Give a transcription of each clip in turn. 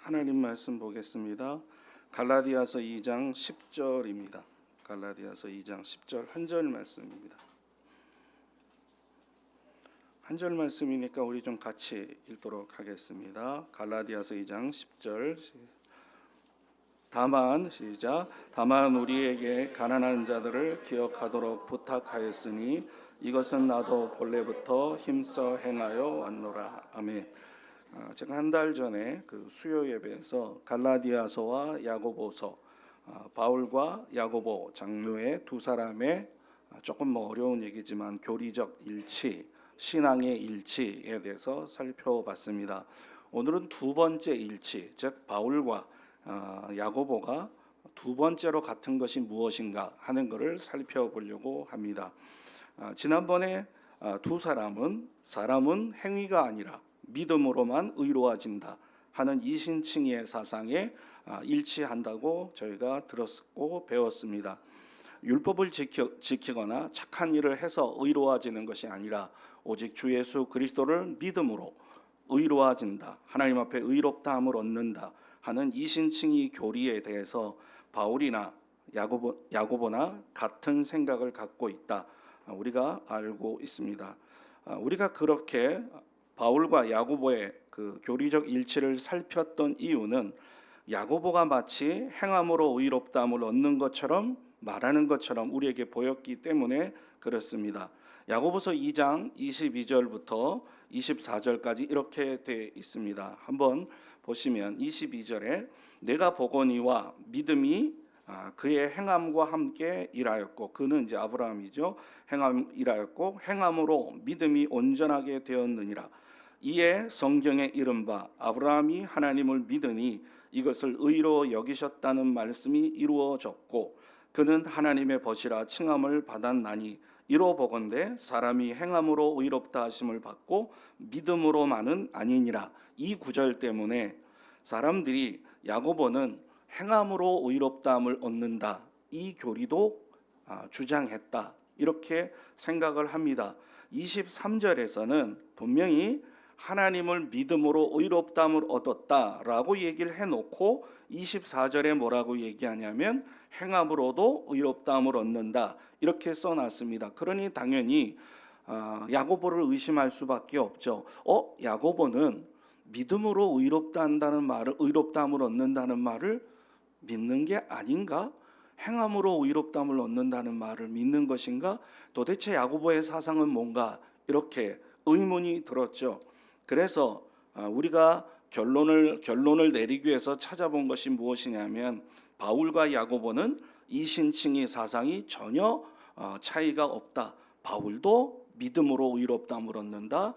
하나님 말씀 보겠습니다. 갈라디아서 2장 10절입니다. 갈라디아서 2장 10절 한 절 말씀입니다. 한 절 말씀이니까 우리 좀 같이 읽도록 하겠습니다. 갈라디아서 2장 10절 다만 우리에게 가난한 자들을 기억하도록 부탁하였으니 이것은 나도 본래부터 힘써 행하여 왔노라. 아멘. 제가 한 달 전에 그 수요 예배에서 갈라디아서와 야고보서, 바울과 야고보 장로의 두 사람의 조금 어려운 얘기지만 교리적 일치, 신앙의 일치에 대해서 살펴봤습니다. 오늘은 두 번째 일치, 즉 바울과 야고보가 두 번째로 같은 것이 무엇인가 하는 것을 살펴보려고 합니다. 지난번에 두 사람은 행위가 아니라 믿음으로만 의로워진다 하는 이신칭의 사상에 일치한다고 저희가 들었고 배웠습니다. 율법을 지키거나 착한 일을 해서 의로워지는 것이 아니라 오직 주 예수 그리스도를 믿음으로 의로워진다, 하나님 앞에 의롭다함을 얻는다 하는 이신칭의 교리에 대해서 바울이나 야고보나 같은 생각을 갖고 있다, 우리가 알고 있습니다. 우리가 그렇게 바울과 야고보의 그 교리적 일치를 살폈던 이유는 야고보가 마치 행함으로 의롭다함을 얻는 것처럼 말하는 것처럼 우리에게 보였기 때문에 그렇습니다. 야고보서 2장 22절부터 24절까지 이렇게 되어 있습니다. 한번 보시면 22절에 내가 보거니와 믿음이 그의 행함과 함께 일하였고, 그는 이제 아브라함이죠. 일하였고 행함으로 믿음이 온전하게 되었느니라. 이에 성경에 이른바 아브라함이 하나님을 믿으니 이것을 의로 여기셨다는 말씀이 이루어졌고, 그는 하나님의 벗이라 칭함을 받았나니 이로 보건대 사람이 행함으로 의롭다 하심을 받고 믿음으로만은 아니니라. 이 구절 때문에 사람들이 야고보는 행함으로 의롭다함을 얻는다, 이 교리도 주장했다, 이렇게 생각을 합니다. 23절에서는 분명히 하나님을 믿음으로 의롭다함을 얻었다라고 얘기를 해놓고 24절에 뭐라고 얘기하냐면 행함으로도 의롭다함을 얻는다, 이렇게 써놨습니다. 그러니 당연히 야고보를 의심할 수밖에 없죠. 야고보는 믿음으로 의롭다함을 얻는다는 말을 믿는 게 아닌가? 행함으로 의롭다함을 얻는다는 말을 믿는 것인가? 도대체 야고보의 사상은 뭔가? 이렇게 의문이 들었죠. 그래서 우리가 결론을 내리기 위해서 찾아본 것이 무엇이냐면 바울과 야고보는 이신칭의 사상이 전혀 차이가 없다. 바울도 믿음으로 의롭다함을 얻는다.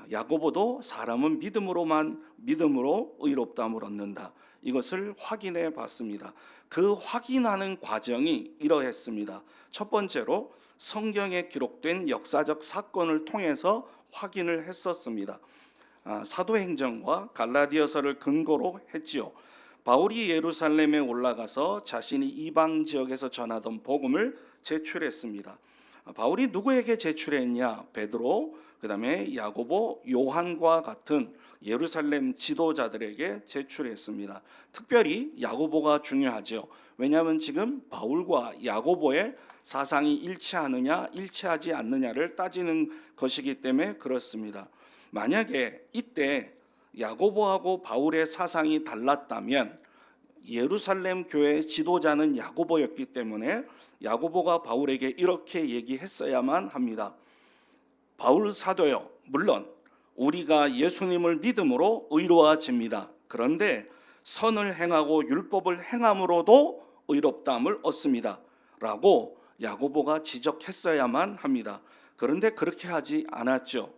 야고보도 사람은 믿음으로 의롭다함을 얻는다. 이것을 확인해 봤습니다. 그 확인하는 과정이 이러했습니다. 첫 번째로 성경에 기록된 역사적 사건을 통해서 확인을 했었습니다. 사도행전과 갈라디아서를 근거로 했지요. 바울이 예루살렘에 올라가서 자신이 이방 지역에서 전하던 복음을 제출했습니다. 바울이 누구에게 제출했냐? 베드로, 그 다음에 야고보, 요한과 같은 예루살렘 지도자들에게 제출했습니다. 특별히 야고보가 중요하죠. 왜냐하면 지금 바울과 야고보의 사상이 일치하느냐 일치하지 않느냐를 따지는 것이기 때문에 그렇습니다. 만약에 이때 야고보하고 바울의 사상이 달랐다면 예루살렘 교회 지도자는 야고보였기 때문에 야고보가 바울에게 이렇게 얘기했어야만 합니다. 바울 사도요, 물론 우리가 예수님을 믿음으로 의로워집니다. 그런데 선을 행하고 율법을 행함으로도 의롭다함을 얻습니다 라고 야고보가 지적했어야만 합니다. 그런데 그렇게 하지 않았죠.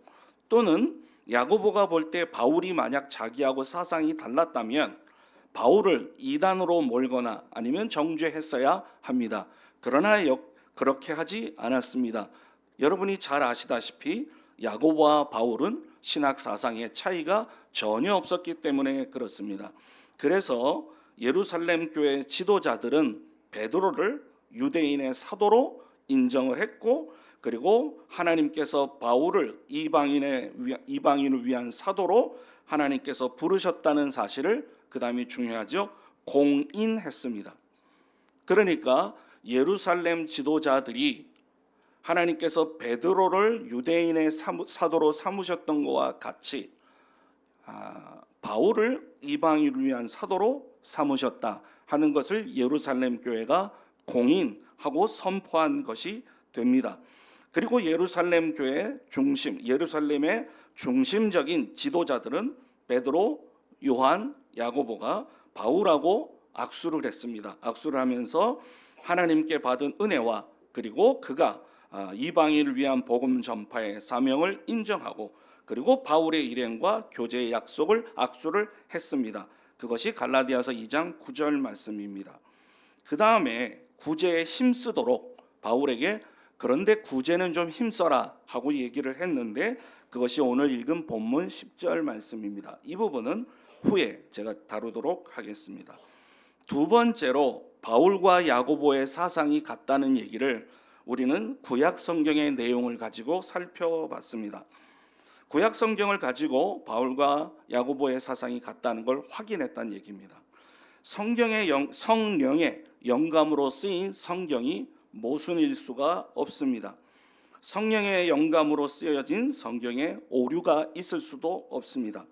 또는 야고보가 볼 때 바울이 만약 자기하고 사상이 달랐다면 바울을 이단으로 몰거나 아니면 정죄했어야 합니다. 그러나 그렇게 하지 않았습니다. 여러분이 잘 아시다시피 야고보와 바울은 신학 사상의 차이가 전혀 없었기 때문에 그렇습니다. 그래서 예루살렘 교회 지도자들은 베드로를 유대인의 사도로 인정을 했고, 그리고 하나님께서 바울을 이방인을 위한 사도로 하나님께서 부르셨다는 사실을 그다음이 중요하죠. 공인했습니다. 그러니까 예루살렘 지도자들이 하나님께서 베드로를 유대인의 사도로 삼으셨던 것과 같이 바울을 이방인을 위한 사도로 삼으셨다 하는 것을 예루살렘 교회가 공인하고 선포한 것이 됩니다. 그리고 예루살렘 교회의 예루살렘의 중심적인 지도자들은 베드로, 요한, 야고보가 바울하고 악수를 했습니다. 악수를 하면서 하나님께 받은 은혜와 그리고 그가 이방인을 위한 복음 전파의 사명을 인정하고 그리고 바울의 일행과 교제의 악수를 했습니다. 그것이 갈라디아서 2장 9절 말씀입니다. 그 다음에 구제에 힘쓰도록 바울에게 그런데 구제는 좀 힘써라 하고 얘기를 했는데 그것이 오늘 읽은 본문 10절 말씀입니다. 이 부분은 후에 제가 다루도록 하겠습니다. 두 번째로 바울과 야고보의 사상이 같다는 얘기를 우리는 구약 성경의 내용을 가지고 살펴봤습니다. 구약 성경을 가지고 바울과 야고보의 사상이 같다는 걸 확인했다는 얘기입니다. 성령의 영감으로 쓰인 성경이 모순일 수가 없습니다. 성령의 영감으로 쓰여진 성경에 오류가 있을 수도 없습니다.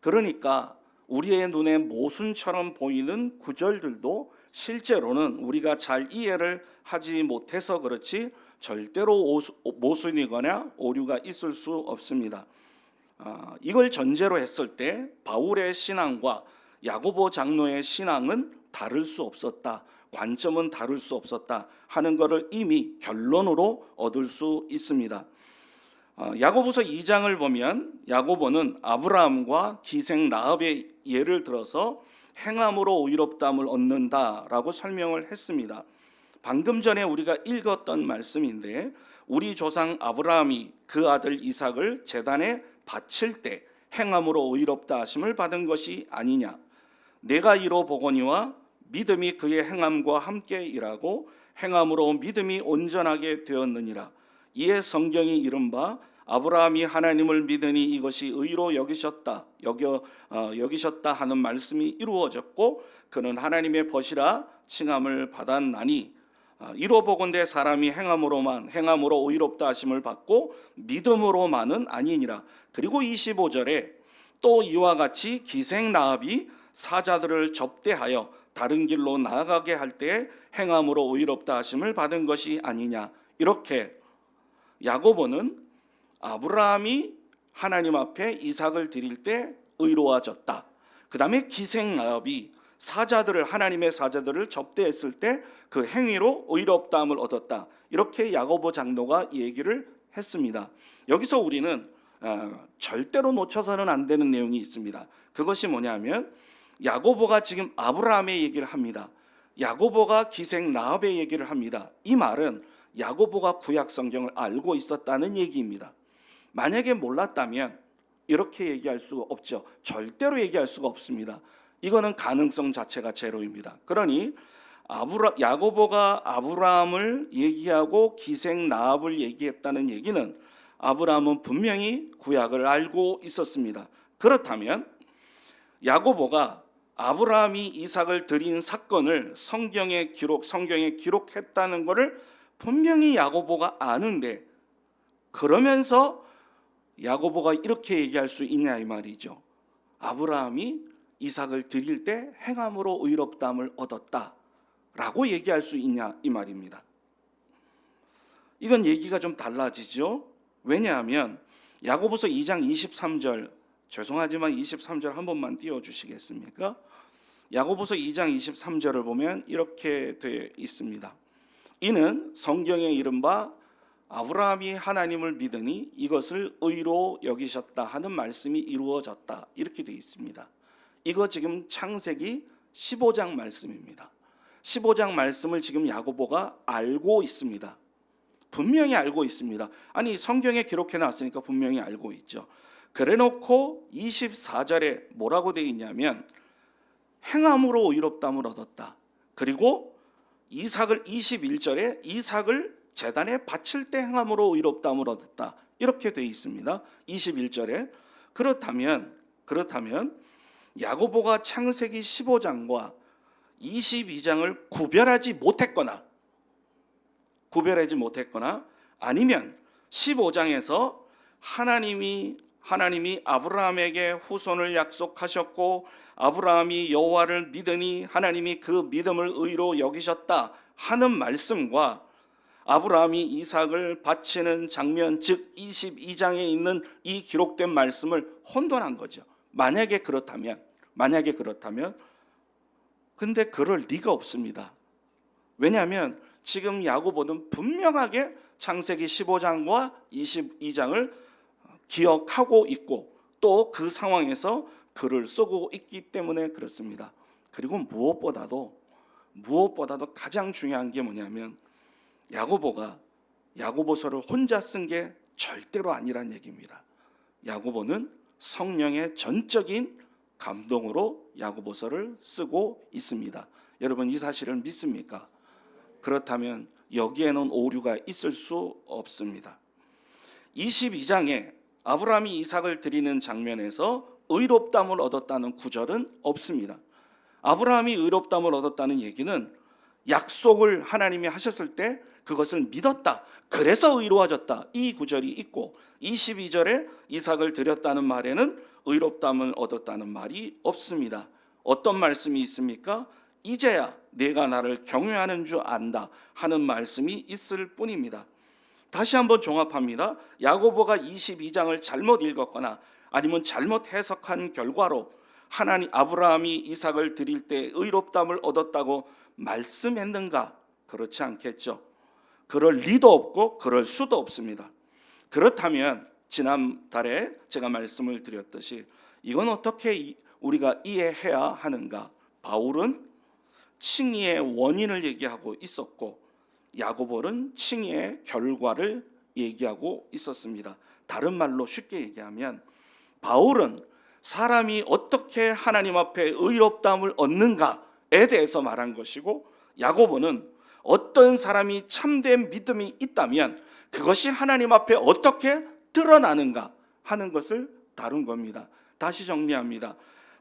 그러니까 우리의 눈에 모순처럼 보이는 구절들도 실제로는 우리가 잘 이해를 하지 못해서 그렇지 절대로 모순이거나 오류가 있을 수 없습니다. 이걸 전제로 했을 때 바울의 신앙과 야고보 장로의 신앙은 다를 수 없었다. 관점은 다를 수 없었다 하는 것을 이미 결론으로 얻을 수 있습니다. 야고보서 2장을 보면 야고보는 아브라함과 기생 라합의 예를 들어서 행함으로 의롭다함을 얻는다라고 설명을 했습니다. 방금 전에 우리가 읽었던 말씀인데 우리 조상 아브라함이 그 아들 이삭을 제단에 바칠 때 행함으로 의롭다 하심을 받은 것이 아니냐. 내가 이로 보거니와 믿음이 그의 행함과 함께 일하고 행함으로 믿음이 온전하게 되었느니라. 이에 성경이 이른바 아브라함이 하나님을 믿으니 이것이 의로 여기셨다 하는 말씀이 이루어졌고 그는 하나님의 벗이라 칭함을 받았나니 이로 보건대 사람이 행함으로 의롭다 하심을 받고 믿음으로만은 아니니라. 그리고 25절에 또 이와 같이 기생 라합이 사자들을 접대하여 다른 길로 나아가게 할 때 행함으로 의롭다 하심을 받은 것이 아니냐. 이렇게 야고보는 아브라함이 하나님 앞에 이삭을 드릴 때 의로워졌다. 그 다음에 기생 라합이 하나님의 사자들을 접대했을 때 그 행위로 의롭다함을 얻었다. 이렇게 야고보 장로가 얘기를 했습니다. 여기서 우리는 절대로 놓쳐서는 안 되는 내용이 있습니다. 그것이 뭐냐면 야고보가 지금 아브라함의 얘기를 합니다. 야고보가 기생 라합의 얘기를 합니다. 이 말은 야고보가 구약 성경을 알고 있었다는 얘기입니다. 만약에 몰랐다면 이렇게 얘기할 수가 없죠. 절대로 얘기할 수가 없습니다. 이거는 가능성 자체가 제로입니다. 그러니 야고보가 아브라함을 얘기하고 기생 라합을 얘기했다는 얘기는 아브라함은 분명히 구약을 알고 있었습니다. 그렇다면 야고보가 아브라함이 이삭을 드린 사건을 성경에 기록했다는 것을 분명히 야고보가 아는데 그러면서 야고보가 이렇게 얘기할 수 있냐 이 말이죠. 아브라함이 이삭을 드릴 때 행함으로 의롭다함을 얻었다라고 얘기할 수 있냐 이 말입니다. 이건 얘기가 좀 달라지죠. 왜냐하면 야고보서 2장 23절 죄송하지만 23절 한 번만 띄워주시겠습니까? 야고보서 2장 23절을 보면 이렇게 되어 있습니다. 이는 성경에 이른바 아브라함이 하나님을 믿으니 이것을 의로 여기셨다 하는 말씀이 이루어졌다 이렇게 되어 있습니다. 이거 지금 창세기 15장 말씀입니다. 15장 말씀을 지금 야고보가 알고 있습니다. 분명히 알고 있습니다. 아니 성경에 기록해 놨으니까 분명히 알고 있죠. 그래놓고 24절에 뭐라고 되어 있냐면 행함으로 의롭다함을 얻었다. 그리고 21절에 이삭을 제단에 바칠 때 행함으로 의롭다함을 얻었다. 이렇게 되어 있습니다. 21절에 그렇다면 야고보가 창세기 15장과 22장을 구별하지 못했거나 아니면 15장에서 하나님이 아브라함에게 후손을 약속하셨고 아브라함이 여호와를 믿으니 하나님이 그 믿음을 의로 여기셨다 하는 말씀과 아브라함이 이삭을 바치는 장면, 즉 22장에 있는 이 기록된 말씀을 혼돈한 거죠. 만약에 그렇다면 근데 그럴 리가 없습니다. 왜냐하면 지금 야고보는 분명하게 창세기 15장과 22장을 기억하고 있고 또 그 상황에서 글을 쓰고 있기 때문에 그렇습니다. 그리고 무엇보다도 가장 중요한 게 뭐냐면 야고보가 야고보서를 혼자 쓴 게 절대로 아니란 얘기입니다. 야고보는 성령의 전적인 감동으로 야고보서를 쓰고 있습니다. 여러분 이 사실을 믿습니까? 그렇다면 여기에는 오류가 있을 수 없습니다. 22장에 아브라함이 이삭을 드리는 장면에서 의롭다함을 얻었다는 구절은 없습니다. 아브라함이 의롭다함을 얻었다는 얘기는 약속을 하나님이 하셨을 때 그것을 믿었다, 그래서 의로워졌다, 이 구절이 있고 22절에 이삭을 드렸다는 말에는 의롭다함을 얻었다는 말이 없습니다. 어떤 말씀이 있습니까? 이제야 내가 나를 경외하는 줄 안다 하는 말씀이 있을 뿐입니다. 다시 한번 종합합니다. 야고보가 22장을 잘못 읽었거나 아니면 잘못 해석한 결과로 하나님 아브라함이 이삭을 드릴 때 의롭다함을 얻었다고 말씀했는가? 그렇지 않겠죠. 그럴 리도 없고 그럴 수도 없습니다. 그렇다면 지난달에 제가 말씀을 드렸듯이 이건 어떻게 우리가 이해해야 하는가? 바울은 칭의의 원인을 얘기하고 있었고 야고보는 칭의의 결과를 얘기하고 있었습니다. 다른 말로 쉽게 얘기하면 바울은 사람이 어떻게 하나님 앞에 의롭다함을 얻는가에 대해서 말한 것이고 야고보는 어떤 사람이 참된 믿음이 있다면 그것이 하나님 앞에 어떻게 드러나는가 하는 것을 다룬 겁니다. 다시 정리합니다.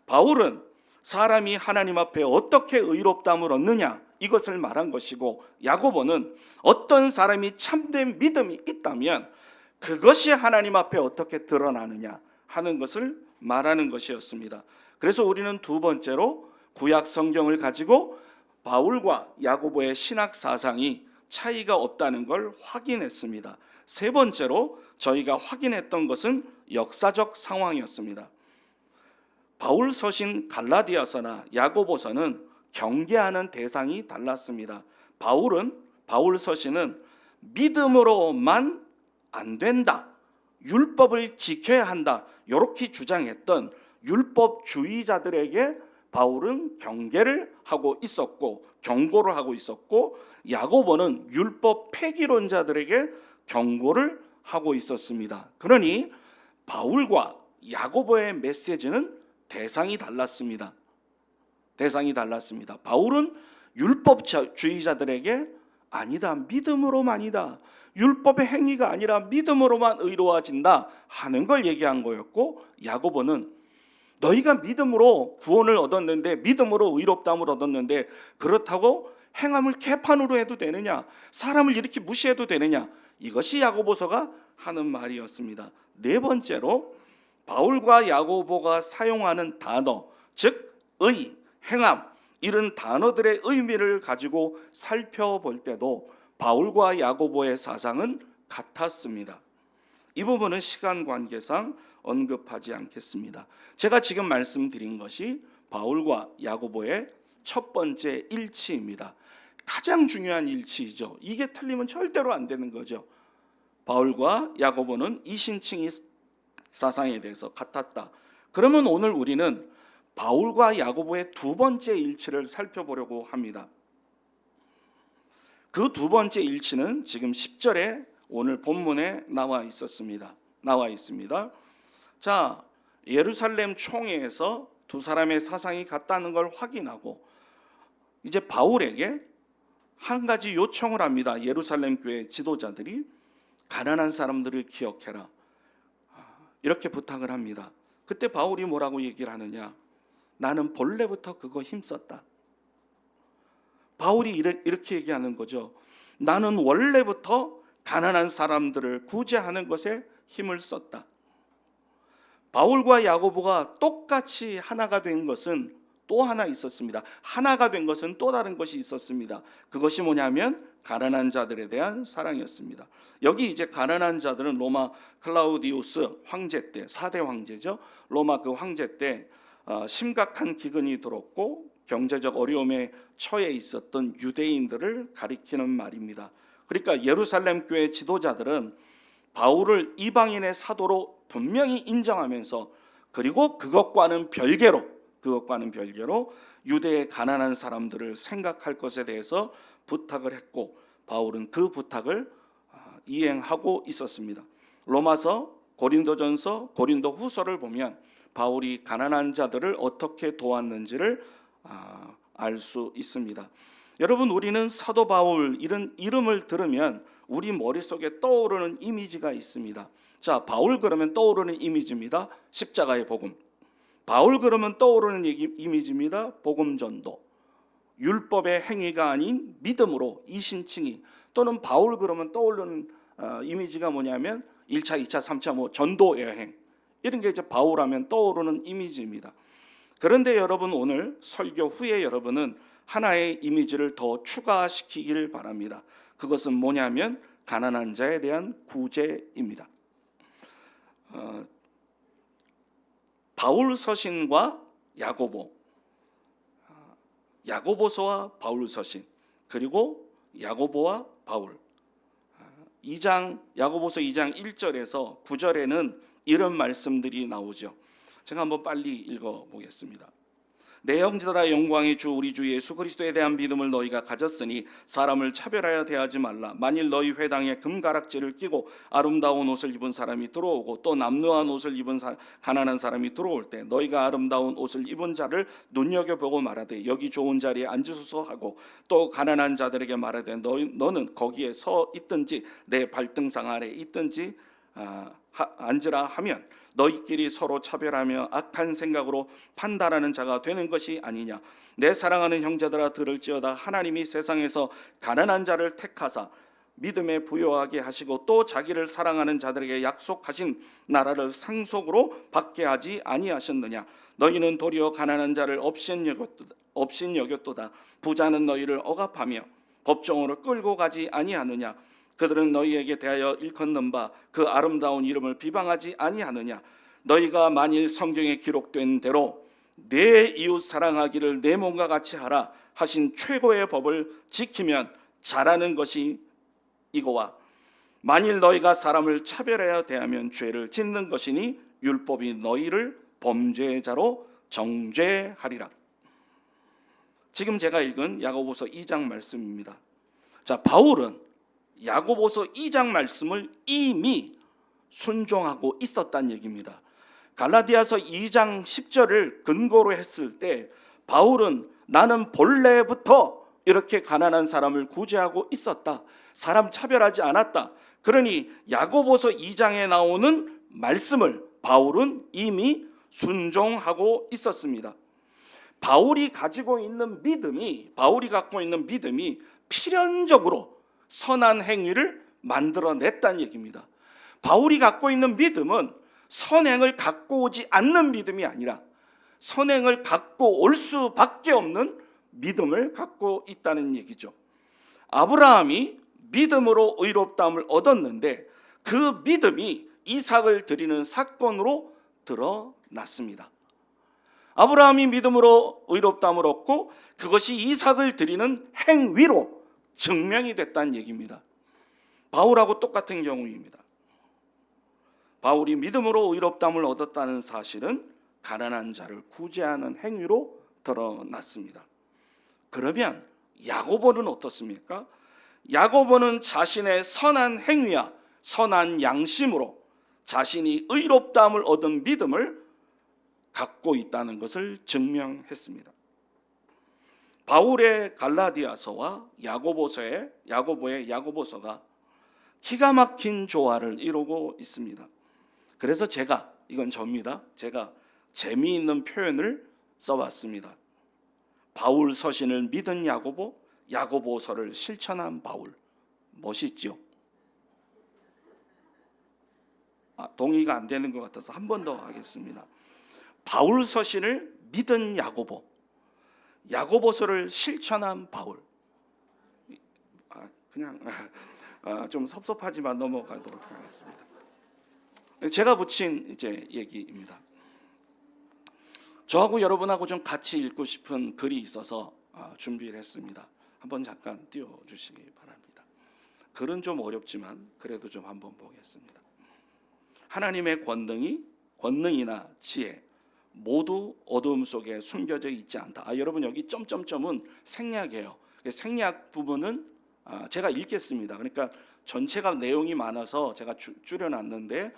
바울은 사람이 하나님 앞에 어떻게 의롭다함을 얻느냐 이것을 말한 것이고 야고보는 어떤 사람이 참된 믿음이 있다면 그것이 하나님 앞에 어떻게 드러나느냐 하는 것을 말하는 것이었습니다. 그래서 우리는 두 번째로 구약 성경을 가지고 바울과 야고보의 신학 사상이 차이가 없다는 걸 확인했습니다. 세 번째로 저희가 확인했던 것은 역사적 상황이었습니다. 바울 서신 갈라디아서나 야고보서는 경계하는 대상이 달랐습니다. 바울 서신은 믿음으로만 안 된다, 율법을 지켜야 한다 이렇게 주장했던 율법주의자들에게 바울은 경계를 하고 있었고 경고를 하고 있었고 야고보는 율법 폐기론자들에게 경고를 하고 있었습니다. 그러니 바울과 야고보의 메시지는 대상이 달랐습니다. 바울은 율법주의자들에게 아니다, 믿음으로만이다, 율법의 행위가 아니라 믿음으로만 의로워진다 하는 걸 얘기한 거였고 야고보는 너희가 믿음으로 구원을 얻었는데 믿음으로 의롭다함을 얻었는데 그렇다고 행함을 개판으로 해도 되느냐, 사람을 이렇게 무시해도 되느냐, 이것이 야고보서가 하는 말이었습니다. 네 번째로 바울과 야고보가 사용하는 단어, 즉 의, 행함 이런 단어들의 의미를 가지고 살펴볼 때도 바울과 야고보의 사상은 같았습니다. 이 부분은 시간 관계상 언급하지 않겠습니다. 제가 지금 말씀드린 것이 바울과 야고보의 첫 번째 일치입니다. 가장 중요한 일치이죠. 이게 틀리면 절대로 안 되는 거죠. 바울과 야고보는 이신칭의 사상에 대해서 같았다. 그러면 오늘 우리는 바울과 야고보의 두 번째 일치를 살펴보려고 합니다. 그 두 번째 일치는 지금 10절에 오늘 본문에 나와 있습니다. 자, 예루살렘 총회에서 두 사람의 사상이 같다는 걸 확인하고 이제 바울에게 한 가지 요청을 합니다. 예루살렘 교회 지도자들이 가난한 사람들을 기억해라 이렇게 부탁을 합니다. 그때 바울이 뭐라고 얘기를 하느냐? 나는 본래부터 그거 힘썼다. 바울이 이렇게 얘기하는 거죠. 나는 원래부터 가난한 사람들을 구제하는 것에 힘을 썼다. 바울과 야고보가 똑같이 하나가 된 것은 또 하나 있었습니다. 하나가 된 것은 또 다른 것이 있었습니다. 그것이 뭐냐면 가난한 자들에 대한 사랑이었습니다. 여기 이제 가난한 자들은 로마 클라우디우스 황제 때, 4대 황제죠. 로마 그 황제 때 심각한 기근이 들었고 경제적 어려움에 처해 있었던 유대인들을 가리키는 말입니다. 그러니까 예루살렘 교회 지도자들은 바울을 이방인의 사도로 분명히 인정하면서, 그리고 그것과는 별개로 유대의 가난한 사람들을 생각할 것에 대해서 부탁을 했고, 바울은 그 부탁을 이행하고 있었습니다. 로마서, 고린도전서, 고린도후서를 보면 바울이 가난한 자들을 어떻게 도왔는지를 알 수 있습니다. 여러분, 우리는 사도 바울 이런 이름을 들으면 우리 머릿속에 떠오르는 이미지가 있습니다. 자, 바울 그러면 떠오르는 이미지입니다. 십자가의 복음. 바울 그러면 떠오르는 이미지입니다. 복음 전도. 율법의 행위가 아닌 믿음으로 이신칭의. 또는 바울 그러면 떠오르는 이미지가 뭐냐면 1차, 2차, 3차 뭐 전도 여행. 이런 게 이제 바울하면 떠오르는 이미지입니다. 그런데 여러분, 오늘 설교 후에 여러분은 하나의 이미지를 더 추가시키길 바랍니다. 그것은 뭐냐면 가난한 자에 대한 구제입니다. 바울 서신과 야고보, 야고보서와 바울 서신, 그리고 야고보와 바울. 야고보서 2장 1절에서 9절에는 이런 말씀들이 나오죠. 제가 한번 빨리 읽어보겠습니다. 내 형제들아, 영광의 주 우리 주 예수 그리스도에 대한 믿음을 너희가 가졌으니 사람을 차별하여 대하지 말라. 만일 너희 회당에 금가락지를 끼고 아름다운 옷을 입은 사람이 들어오고 또 남루한 옷을 입은 가난한 사람이 들어올 때 너희가 아름다운 옷을 입은 자를 눈여겨보고 말하되 여기 좋은 자리에 앉으소서 하고, 또 가난한 자들에게 말하되 너는 거기에 서 있든지 내 발등상 아래 있든지 앉으라 하면 너희끼리 서로 차별하며 악한 생각으로 판단하는 자가 되는 것이 아니냐. 내 사랑하는 형제들아, 들을지어다. 하나님이 세상에서 가난한 자를 택하사 믿음에 부요하게 하시고 또 자기를 사랑하는 자들에게 약속하신 나라를 상속으로 받게 하지 아니하셨느냐. 너희는 도리어 가난한 자를 업신여겼도다. 부자는 너희를 억압하며 법정으로 끌고 가지 아니하느냐. 그들은 너희에게 대하여 일컫는 바 그 아름다운 이름을 비방하지 아니하느냐. 너희가 만일 성경에 기록된 대로 내 이웃 사랑하기를 내 몸과 같이 하라 하신 최고의 법을 지키면 잘하는 것이 이거와, 만일 너희가 사람을 차별하여 대하면 죄를 짓는 것이니 율법이 너희를 범죄자로 정죄하리라. 지금 제가 읽은 야고보서 2장 말씀입니다. 자, 바울은 야고보서 2장 말씀을 이미 순종하고 있었다는 얘기입니다. 갈라디아서 2장 10절을 근거로 했을 때 바울은 나는 본래부터 이렇게 가난한 사람을 구제하고 있었다. 사람 차별하지 않았다. 그러니 야고보서 2장에 나오는 말씀을 바울은 이미 순종하고 있었습니다. 바울이 갖고 있는 믿음이 필연적으로 선한 행위를 만들어냈다는 얘기입니다. 바울이 갖고 있는 믿음은 선행을 갖고 오지 않는 믿음이 아니라 선행을 갖고 올 수밖에 없는 믿음을 갖고 있다는 얘기죠. 아브라함이 믿음으로 의롭다함을 얻었는데 그 믿음이 이삭을 드리는 사건으로 드러났습니다. 아브라함이 믿음으로 의롭다함을 얻고 그것이 이삭을 드리는 행위로 증명이 됐다는 얘기입니다. 바울하고 똑같은 경우입니다. 바울이 믿음으로 의롭다함을 얻었다는 사실은 가난한 자를 구제하는 행위로 드러났습니다. 그러면 야고보는 어떻습니까? 야고보는 자신의 선한 행위와 선한 양심으로 자신이 의롭다함을 얻은 믿음을 갖고 있다는 것을 증명했습니다. 바울의 갈라디아서와 야고보의 야고보서가 기가 막힌 조화를 이루고 있습니다. 그래서 제가 재미있는 표현을 써봤습니다. 바울 서신을 믿은 야고보, 야고보서를 실천한 바울. 멋있죠? 동의가 안 되는 것 같아서 한 번 더 하겠습니다. 바울 서신을 믿은 야고보, 야고보서를 실천한 바울. 그냥 좀 섭섭하지만 넘어가도록 하겠습니다. 제가 붙인 이제 얘기입니다. 저하고 여러분하고 좀 같이 읽고 싶은 글이 있어서 준비를 했습니다. 한번 잠깐 띄워주시기 바랍니다. 글은 좀 어렵지만 그래도 좀 한번 보겠습니다. 하나님의 권능이나 지혜 모두 어두움 속에 숨겨져 있지 않다. 여러분 여기 점점점은 생략이에요. 생략 부분은 제가 읽겠습니다. 그러니까 전체가 내용이 많아서 제가 줄여놨는데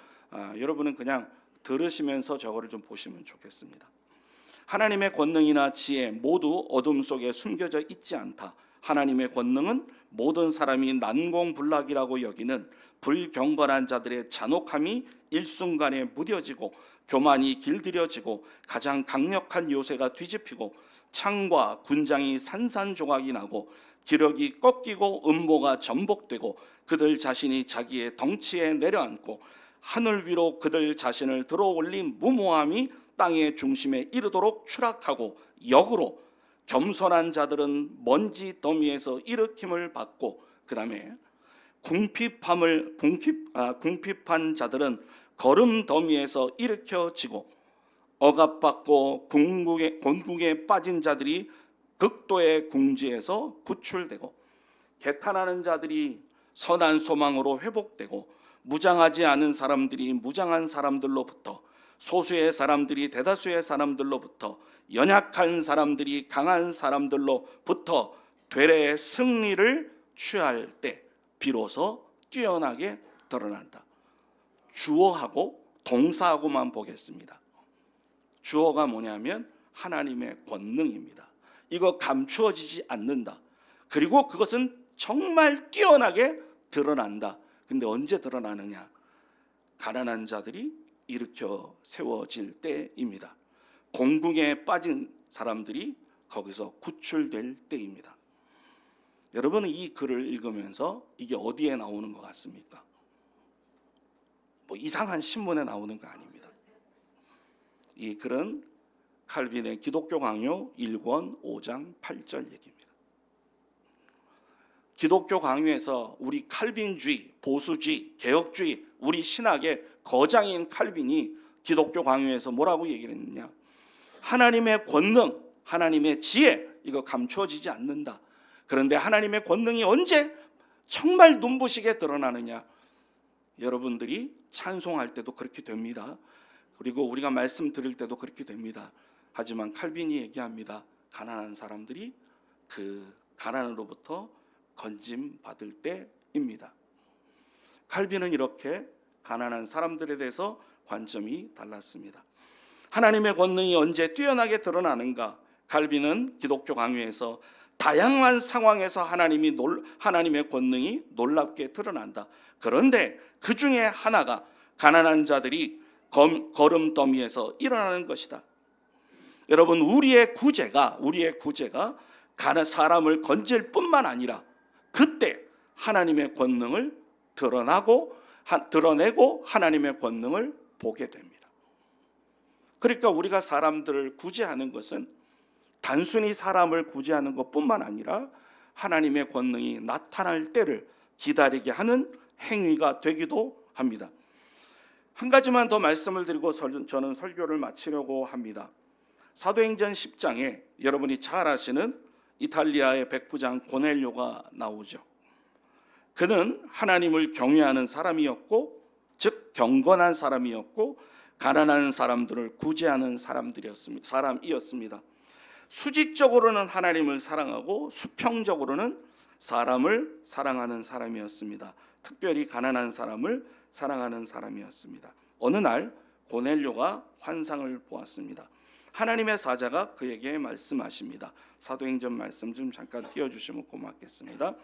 여러분은 그냥 들으시면서 저거를 좀 보시면 좋겠습니다. 하나님의 권능이나 지혜 모두 어둠 속에 숨겨져 있지 않다. 하나님의 권능은 모든 사람이 난공불락이라고 여기는 불경건한 자들의 잔혹함이 일순간에 무뎌지고 교만이 길들여지고 가장 강력한 요새가 뒤집히고 창과 군장이 산산조각이 나고 기력이 꺾이고 음모가 전복되고 그들 자신이 자기의 덩치에 내려앉고 하늘 위로 그들 자신을 들어올린 무모함이 땅의 중심에 이르도록 추락하고 역으로 겸손한 자들은 먼지 더미에서 일으킴을 받고 그 다음에 궁핍한 자들은 거름 더미에서 일으켜지고 억압받고 곤궁에 빠진 자들이 극도의 궁지에서 구출되고 개탄하는 자들이 선한 소망으로 회복되고 무장하지 않은 사람들이 무장한 사람들로부터 소수의 사람들이 대다수의 사람들로부터 연약한 사람들이 강한 사람들로부터 되레 승리를 취할 때 비로소 뛰어나게 드러난다. 주어하고 동사하고만 보겠습니다. 주어가 뭐냐면 하나님의 권능입니다. 이거 감추어지지 않는다. 그리고 그것은 정말 뛰어나게 드러난다. 근데 언제 드러나느냐? 가난한 자들이 일으켜 세워질 때입니다. 공궁에 빠진 사람들이 거기서 구출될 때입니다. 여러분은 이 글을 읽으면서 이게 어디에 나오는 것 같습니까? 뭐 이상한 신문에 나오는 거 아닙니다. 이 글은 칼빈의 기독교 강요 1권 5장 8절 얘기입니다. 기독교 강요에서 우리 칼빈주의, 보수주의, 개혁주의, 우리 신학의 거장인 칼빈이 기독교 강요에서 뭐라고 얘기를 했느냐? 하나님의 권능, 하나님의 지혜 이거 감추어지지 않는다. 그런데 하나님의 권능이 언제 정말 눈부시게 드러나느냐? 여러분들이 찬송할 때도 그렇게 됩니다. 그리고 우리가 말씀 드릴 때도 그렇게 됩니다. 하지만 칼빈이 얘기합니다. 가난한 사람들이 그 가난으로부터 건짐 받을 때입니다. 칼빈은 이렇게 가난한 사람들에 대해서 관점이 달랐습니다. 하나님의 권능이 언제 뛰어나게 드러나는가? 칼빈은 기독교 강요에서 다양한 상황에서 하나님의 권능이 놀랍게 드러난다. 그런데 그 중에 하나가 가난한 자들이 거름더미에서 일어나는 것이다. 여러분, 우리의 구제가 사람을 건질 뿐만 아니라 그때 하나님의 권능을 드러내고 하나님의 권능을 보게 됩니다. 그러니까 우리가 사람들을 구제하는 것은 단순히 사람을 구제하는 것뿐만 아니라 하나님의 권능이 나타날 때를 기다리게 하는 행위가 되기도 합니다. 한 가지만 더 말씀을 드리고 저는 설교를 마치려고 합니다. 사도행전 10장에 여러분이 잘 아시는 이탈리아의 백부장 고넬료가 나오죠. 그는 하나님을 경외하는 사람이었고, 즉 경건한 사람이었고, 가난한 사람들을 구제하는 사람이었습니다. 수직적으로는 하나님을 사랑하고 수평적으로는 사람을 사랑하는 사람이었습니다. 특별히 가난한 사람을 사랑하는 사람이었습니다. 어느 날 고넬료가 환상을 보았습니다. 하나님의 사자가 그에게 말씀하십니다. 사도행전 말씀 좀 잠깐 띄워주시면 고맙겠습니다.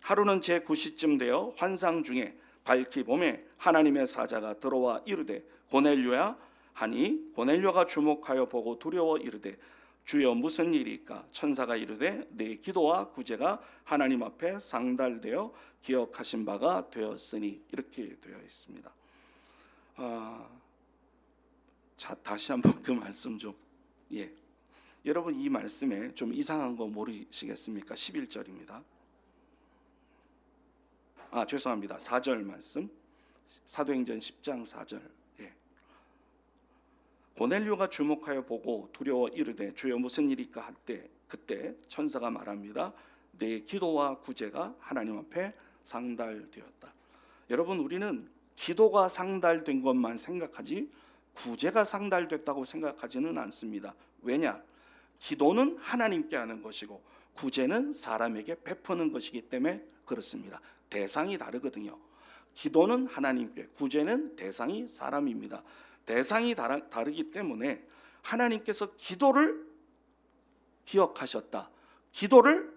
하루는 제9시쯤 되어 환상 중에 밝히 봄에 하나님의 사자가 들어와 이르되 고넬료야, 하니 고넬료가 주목하여 보고 두려워 이르되 주여 무슨 일이까? 천사가 이르되 내 기도와 구제가 하나님 앞에 상달되어 기억하신 바가 되었으니, 이렇게 되어 있습니다. 자, 다시 한번 그 말씀 좀, 여러분 이 말씀에 좀 이상한 거 모르시겠습니까? 11절입니다. 죄송합니다. 4절 말씀, 사도행전 10장 4절. 고넬료가 주목하여 보고 두려워 이르되 주여 무슨 일이까 하되 그때 천사가 말합니다. 내 기도와 구제가 하나님 앞에 상달되었다. 여러분, 우리는 기도가 상달된 것만 생각하지 구제가 상달됐다고 생각하지는 않습니다. 왜냐? 기도는 하나님께 하는 것이고 구제는 사람에게 베푸는 것이기 때문에 그렇습니다. 대상이 다르거든요. 기도는 하나님께, 구제는 대상이 사람입니다. 대상이 다르기 때문에 하나님께서 기도를 기억하셨다, 기도를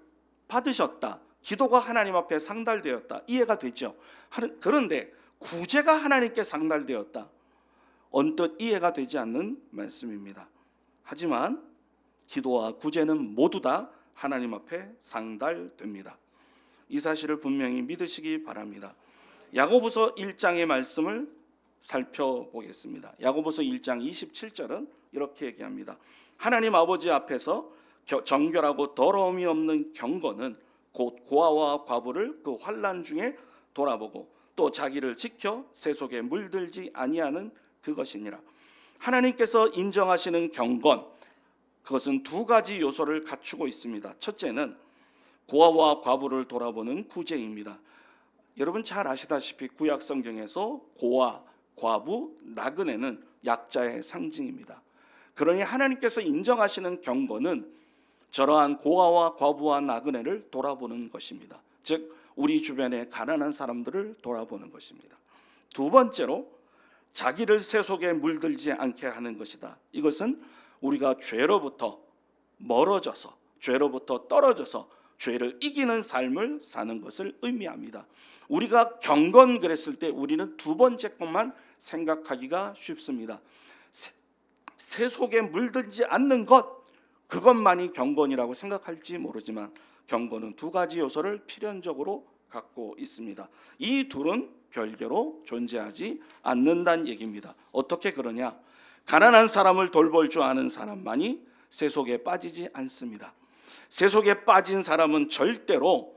받으셨다, 기도가 하나님 앞에 상달되었다, 이해가 되죠. 그런데 구제가 하나님께 상달되었다, 언뜻 이해가 되지 않는 말씀입니다. 하지만 기도와 구제는 모두 다 하나님 앞에 상달됩니다. 이 사실을 분명히 믿으시기 바랍니다. 야고보서 1장의 말씀을 살펴보겠습니다. 야고보서 1장 27절은 이렇게 얘기합니다. 하나님 아버지 앞에서 정결하고 더러움이 없는 경건은 곧 고아와 과부를 그 환난 중에 돌아보고 또 자기를 지켜 세속에 물들지 아니하는 그것이니라. 하나님께서 인정하시는 경건, 그것은 두 가지 요소를 갖추고 있습니다. 첫째는 고아와 과부를 돌아보는 구제입니다. 여러분 잘 아시다시피 구약 성경에서 고아, 과부, 나그네는 약자의 상징입니다. 그러니 하나님께서 인정하시는 경건은 저러한 고아와 과부와 나그네를 돌아보는 것입니다. 즉 우리 주변의 가난한 사람들을 돌아보는 것입니다. 두 번째로 자기를 세속에 물들지 않게 하는 것이다. 이것은 우리가 죄로부터 멀어져서, 죄로부터 떨어져서 죄를 이기는 삶을 사는 것을 의미합니다. 우리가 경건 그랬을 때 우리는 두 번째 것만 생각하기가 쉽습니다. 세속에 물들지 않는 것, 그것만이 경건이라고 생각할지 모르지만 경건은 두 가지 요소를 필연적으로 갖고 있습니다. 이 둘은 별개로 존재하지 않는다는 얘기입니다. 어떻게 그러냐? 가난한 사람을 돌볼 줄 아는 사람만이 세속에 빠지지 않습니다. 세속에 빠진 사람은 절대로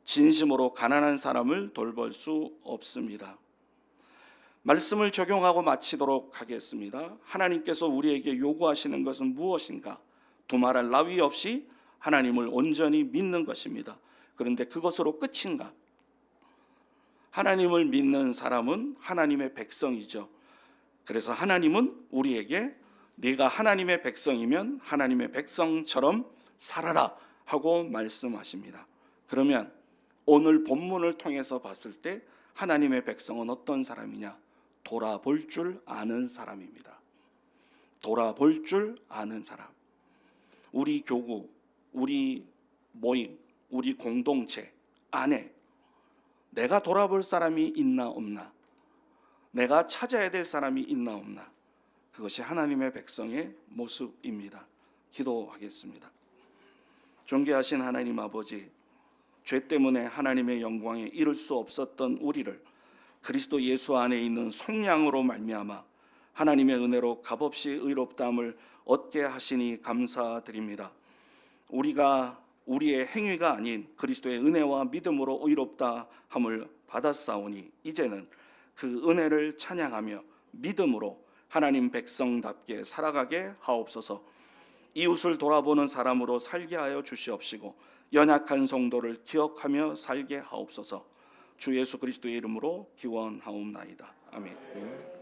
진심으로 가난한 사람을 돌볼 수 없습니다. 말씀을 적용하고 마치도록 하겠습니다. 하나님께서 우리에게 요구하시는 것은 무엇인가? 두말할 나위 없이 하나님을 온전히 믿는 것입니다. 그런데 그것으로 끝인가? 하나님을 믿는 사람은 하나님의 백성이죠. 그래서 하나님은 우리에게 네가 하나님의 백성이면 하나님의 백성처럼 살아라 하고 말씀하십니다. 그러면 오늘 본문을 통해서 봤을 때 하나님의 백성은 어떤 사람이냐? 돌아볼 줄 아는 사람입니다. 돌아볼 줄 아는 사람. 우리 교구, 우리 모임, 우리 공동체 안에 내가 돌아볼 사람이 있나 없나, 내가 찾아야 될 사람이 있나 없나, 그것이 하나님의 백성의 모습입니다. 기도하겠습니다. 존귀하신 하나님 아버지, 죄 때문에 하나님의 영광에 이를 수 없었던 우리를 그리스도 예수 안에 있는 속량으로 말미암아 하나님의 은혜로 값없이 의롭다함을 얻게 하시니 감사드립니다. 우리가 우리의 행위가 아닌 그리스도의 은혜와 믿음으로 의롭다함을 받았사오니 이제는 그 은혜를 찬양하며 믿음으로 하나님 백성답게 살아가게 하옵소서. 이웃을 돌아보는 사람으로 살게 하여 주시옵시고 연약한 성도를 기억하며 살게 하옵소서. 주 예수 그리스도의 이름으로 기원하옵나이다. 아멘.